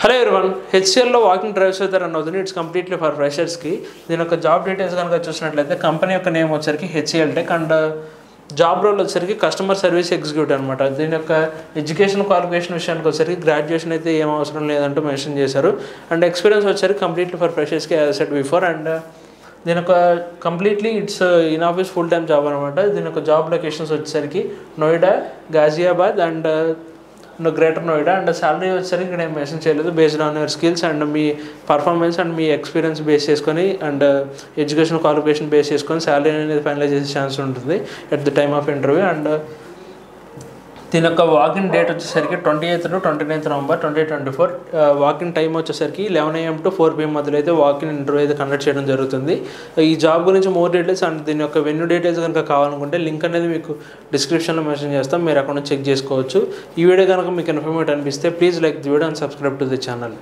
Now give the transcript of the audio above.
Hello everyone, హెచ్సిఎల్లో walking drives అయితే run అవుతుంది. ఇట్స్ కంప్లీట్లీ ఫర్ ఫ్రెషర్స్కి. దీని యొక్క జాబ్ డీటెయిల్స్ కనుక చూసినట్లయితే కంపెనీ యొక్క నేమ్ వచ్చరికి HCL Tech and job role వచ్చరికి కస్టమర్ సర్వీస్ ఎగ్జిక్యూటివ్ అనమాట. దీని యొక్క ఎడ్యుకేషన్ క్వాలిఫికేషన్ విషయానికి వచ్చరికి గ్రాడ్యుయేషన్ అయితే ఏం అవసరం లేదంటూ మెన్షన్ చేశారు. అండ్ ఎక్స్పీరియన్స్ వచ్చరికి కంప్లీట్లీ ఫర్ ఫ్రెషర్స్కి యాజ్ సెడ్ బిఫోర్. అండ్ దీని యొక్క completely it's in office full time job అనమాట. దీని యొక్క జాబ్ లొకేషన్స్ వచ్చేసరికి Noida, Ghaziabad and Greater Noida. And salary వచ్చేసరికి ఇక్కడ ఏం మెన్షన్ చేయలేదు. Based on your skills and మీ పర్ఫార్మెన్స్ అండ్ మీ ఎక్స్పీరియన్స్ బేస్ చేసుకొని అండ్ ఎడ్యుకేషన్ క్వాలిఫికేషన్ బేస్ చేసుకొని శాలరీ అనేది ఫైనలైజ్ చేసే ఛాన్స్ ఉంటుంది at the time of interview. And దీని యొక్క వాకింగ్ డేట్ వచ్చేసరికి 28 to 29 November 2024. వాకింగ్ టైం వచ్చేసరికి 11 AM to 4 PM మధ్యలో అయితే వాకింగ్ ఇంటర్వ్యూ అయితే కండక్ట్ చేయడం జరుగుతుంది. ఈ జాబ్ గురించి మోర్ డీటెయిల్స్ అండ్ దీని యొక్క వెన్యూ డీటెయిల్స్ కనుక కావాలనుకుంటే లింక్ అనేది మీకు డిస్క్రిప్షన్లో మెన్షన్ చేస్తాం. మీరు అక్కడ చెక్ చేసుకోవచ్చు. ఈ వీడియో కనుక మీకు ఇన్ఫర్మేటివ్ అనిపిస్తే please like the video and subscribe to the channel.